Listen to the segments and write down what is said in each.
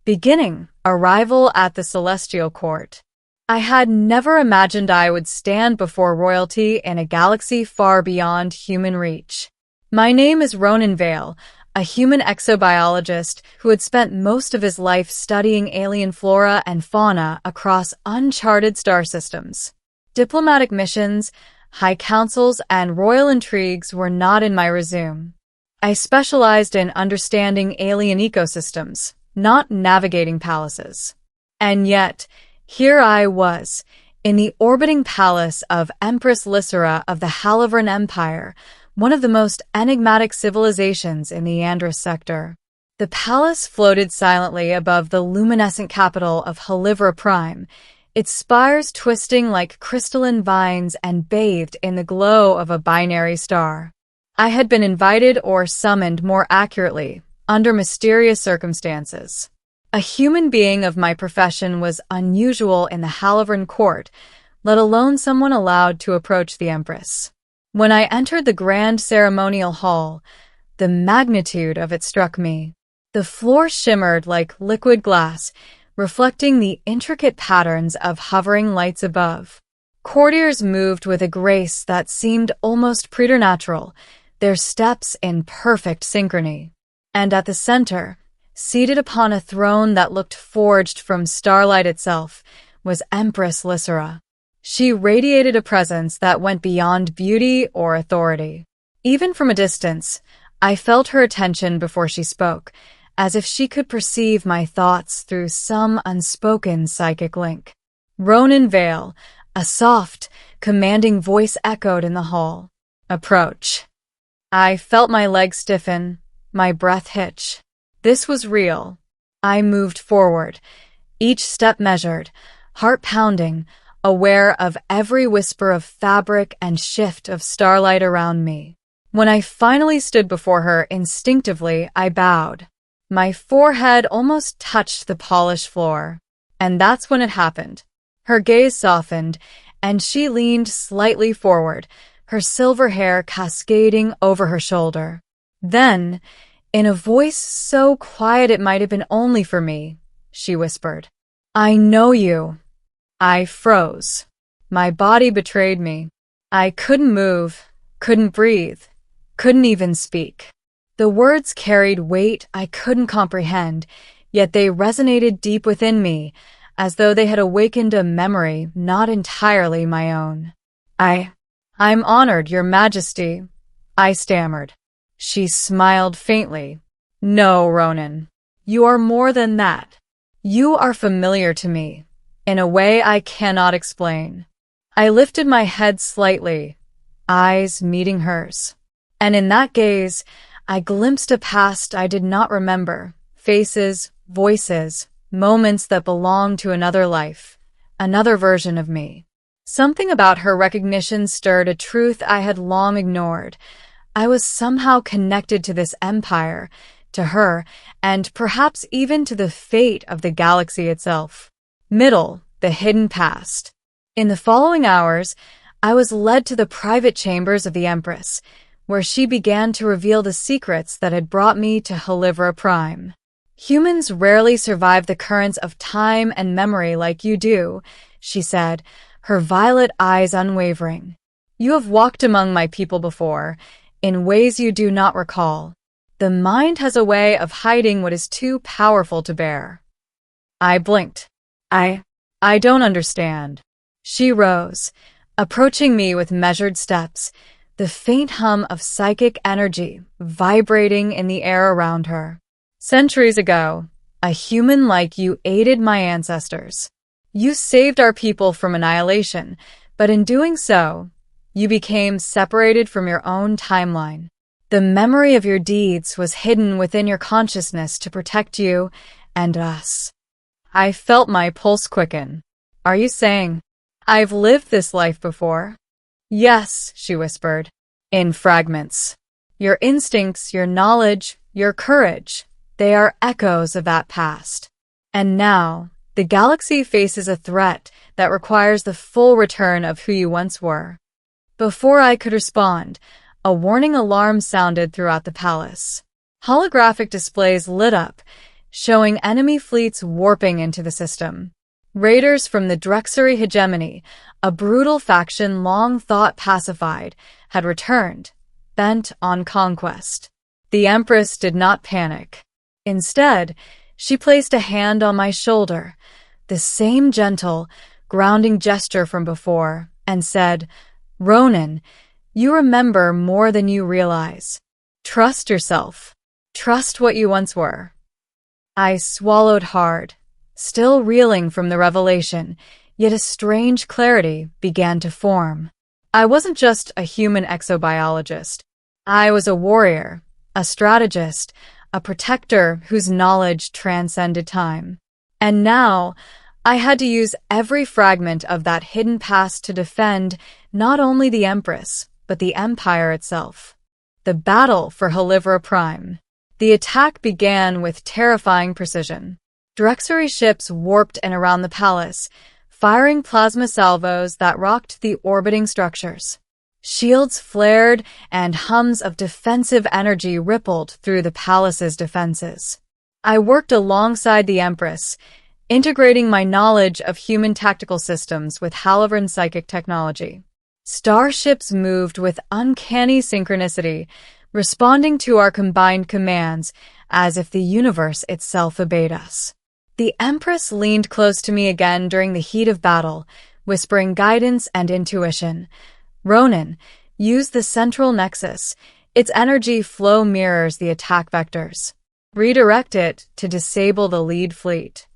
Beginning, arrival at the celestial court. I had never imagined I would stand before royalty in a galaxy far beyond human reach. My name is Ronan Vale, a human exobiologist who had spent most of his life studying alien flora and fauna across uncharted star systems. Diplomatic missions, high councils, and royal intrigues were not in my resume. I specialized in understanding alien ecosystems, not navigating palaces. And yet, here I was, in the orbiting palace of Empress Lysera of the Alienempire, one of the most enigmatic civilizations in the Andros sector. The palace floated silently above the luminescent capital of Halivra Prime, its spires twisting like crystalline vines and bathed in the glow of a binary star. I had been invited, or summoned more accurately, under mysterious circumstances. A human being of my profession was unusual in the Halivran court, let alone someone allowed to approach the Empress. When I entered the grand ceremonial hall, the magnitude of it struck me. The floor shimmered like liquid glass, reflecting the intricate patterns of hovering lights above. Courtiers moved with a grace that seemed almost preternatural, their steps in perfect synchrony. And at the center, seated upon a throne that looked forged from starlight itself, was Empress Lysera. She radiated a presence that went beyond beauty or authority. Even from a distance, I felt her attention before she spoke, as if she could perceive my thoughts through some unspoken psychic link. Ronan Vale, a soft, commanding voice echoed in the hall. Approach. I felt my legs stiffen, my breath hitch. This was real. I moved forward, each step measured, heart pounding, aware of every whisper of fabric and shift of starlight around me. When I finally stood before her, instinctively I bowed. My forehead almost touched the polished floor. And that's when it happened. Her gaze softened, and she leaned slightly forward, her silver hair cascading over her shoulder. Then, in a voice so quiet it might have been only for me, she whispered, "I know you." I froze. My body betrayed me. I couldn't move, couldn't breathe, couldn't even speak. The words carried weight I couldn't comprehend, yet they resonated deep within me, as though they had awakened a memory not entirely my own. I'm honored, Your Majesty," I stammered. She smiled faintly. "No, Ronan. You are more than that. You are familiar to me, in a way I cannot explain." I lifted my head slightly, eyes meeting hers. And in that gaze, I glimpsed a past I did not remember, faces, voices, moments that belonged to another life, another version of me. Something about her recognition stirred a truth I had long ignored. I was somehow connected to this empire, to her, and perhaps even to the fate of the galaxy itself. Middle, the hidden past. In the following hours, I was led to the private chambers of the Empress, where she began to reveal the secrets that had brought me to Halivra Prime. "Humans rarely survive the currents of time and memory like you do," she said, her violet eyes unwavering. "You have walked among my people before, in ways you do not recall. The mind has a way of hiding what is too powerful to bear." I blinked. I don't understand." She rose, approaching me with measured steps, the faint hum of psychic energy vibrating in the air around her. "Centuries ago, a human like you aided my ancestors. You saved our people from annihilation, but in doing so, you became separated from your own timeline. The memory of your deeds was hidden within your consciousness to protect you and us." I felt my pulse quicken. "Are you saying I've lived this life before?" "Yes," she whispered, "in fragments. Your instincts, your knowledge, your courage, they are echoes of that past. And now, the galaxy faces a threat that requires the full return of who you once were." Before I could respond, a warning alarm sounded throughout the palace. Holographic displays lit up, showing enemy fleets warping into the system. Raiders from the Drexery hegemony, a brutal faction long thought pacified, had returned, bent on conquest. The Empress did not panic. Instead, she placed a hand on my shoulder, the same gentle, grounding gesture from before, and said, "Ronan, you remember more than you realize. Trust yourself. Trust what you once were." I swallowed hard, still reeling from the revelation, yet a strange clarity began to form. I wasn't just a human exobiologist. I was a warrior, a strategist, a protector whose knowledge transcended time. And now, I had to use every fragment of that hidden past to defend not only the Empress, but the Empire itself. The battle for Helivra Prime. The attack began with terrifying precision. Drexery ships warped in around the palace, firing plasma salvos that rocked the orbiting structures. Shields flared and hums of defensive energy rippled through the palace's defenses. I worked alongside the Empress, integrating my knowledge of human tactical systems with Helivran psychic technology. Starships moved with uncanny synchronicity, responding to our combined commands as if the universe itself obeyed us. The Empress leaned close to me again during the heat of battle, whispering guidance and intuition. "Ronan, use the central nexus. Its energy flow mirrors the attack vectors. Redirect it to disable the lead fleet."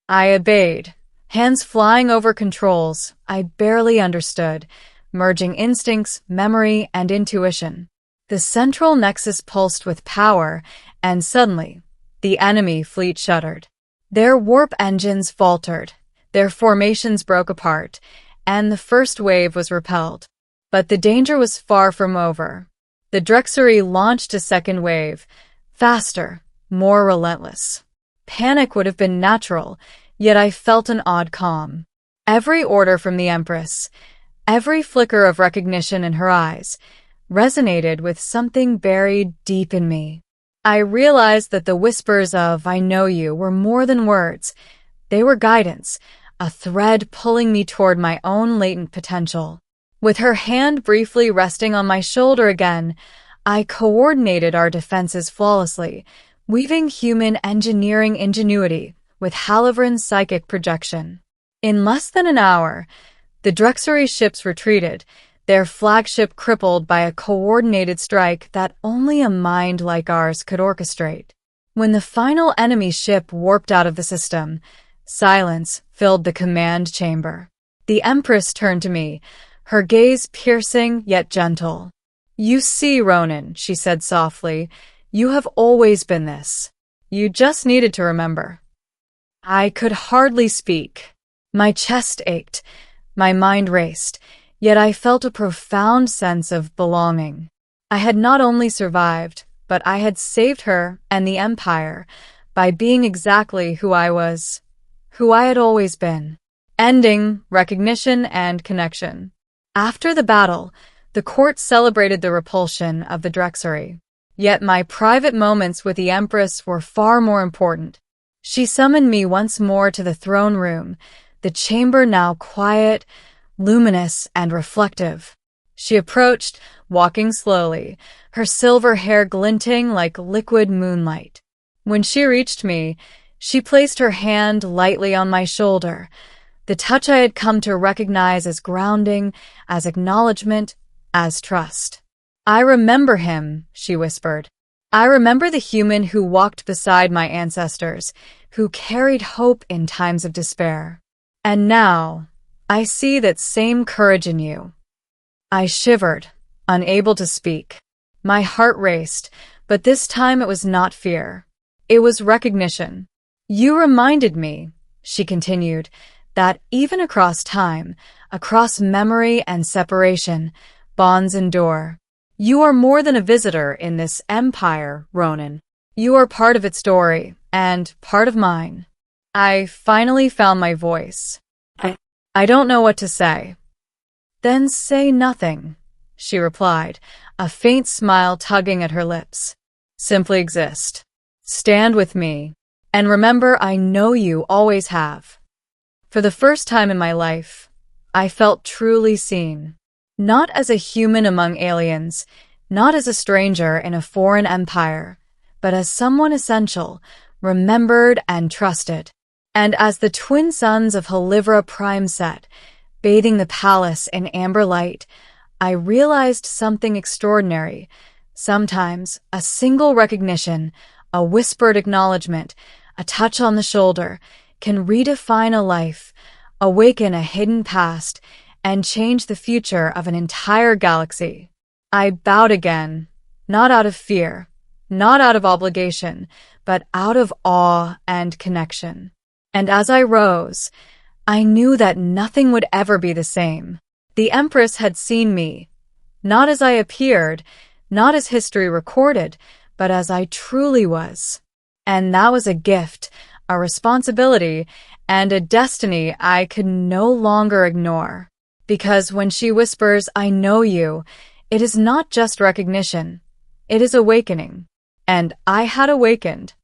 I obeyed, hands flying over controls I barely understood, merging instincts, memory, and intuition. The central nexus pulsed with power, and suddenly, the enemy fleet shuddered. Their warp engines faltered, their formations broke apart, and the first wave was repelled. But the danger was far from over. The Drexery launched a second wave, faster, more relentless. Panic would have been natural, yet I felt an odd calm. Every order from the Empress, every flicker of recognition in her eyes, resonated with something buried deep in me. I realized that the whispers of "I know you" were more than words. They were guidance, a thread pulling me toward my own latent potential. With her hand briefly resting on my shoulder again, I coordinated our defenses flawlessly, weaving human engineering ingenuity with Helivran's psychic projection. In less than an hour, the Drexery ships retreated, their flagship crippled by a coordinated strike that only a mind like ours could orchestrate. When the final enemy ship warped out of the system, silence filled the command chamber. The Empress turned to me, her gaze piercing yet gentle. "You see, Ronan," she said softly, "you have always been this. You just needed to remember." I could hardly speak. My chest ached, my mind raced, yet I felt a profound sense of belonging. I had not only survived, but I had saved her and the Empire by being exactly who I was, who I had always been. Ending, recognition, and connection. After the battle, the court celebrated the repulsion of the Drexery. Yet my private moments with the Empress were far more important. She summoned me once more to the throne room, the chamber now quiet, luminous, and reflective. She approached, walking slowly, her silver hair glinting like liquid moonlight. When she reached me, she placed her hand lightly on my shoulder, the touch I had come to recognize as grounding, as acknowledgement, as trust. "I remember him," she whispered. "I remember the human who walked beside my ancestors, who carried hope in times of despair. And now, I see that same courage in you." I shivered, unable to speak. My heart raced, but this time it was not fear. It was recognition. "You reminded me," she continued, "that even across time, across memory and separation, bonds endure. You are more than a visitor in this empire, Ronan. You are part of its story, and part of mine." I finally found my voice. I don't know what to say." "Then say nothing," she replied, a faint smile tugging at her lips. "Simply exist. Stand with me. And remember, I know you always have. For the first time in my life, I felt truly seen. Not as a human among aliens, not as a stranger in a foreign empire, but as someone essential, remembered and trusted. And as the twin suns of Helivra Prime set, bathing the palace in amber light, I realized something extraordinary. Sometimes a single recognition, a whispered acknowledgement, a touch on the shoulder can redefine a life, awaken a hidden past, and change the future of an entire galaxy. I bowed again, not out of fear, not out of obligation, but out of awe and connection. And as I rose, I knew that nothing would ever be the same. The Empress had seen me, not as I appeared, not as history recorded, but as I truly was. And that was a gift, a responsibility, and a destiny I could no longer ignore. Because when she whispers, "I know you," it is not just recognition, it is awakening. And I had awakened.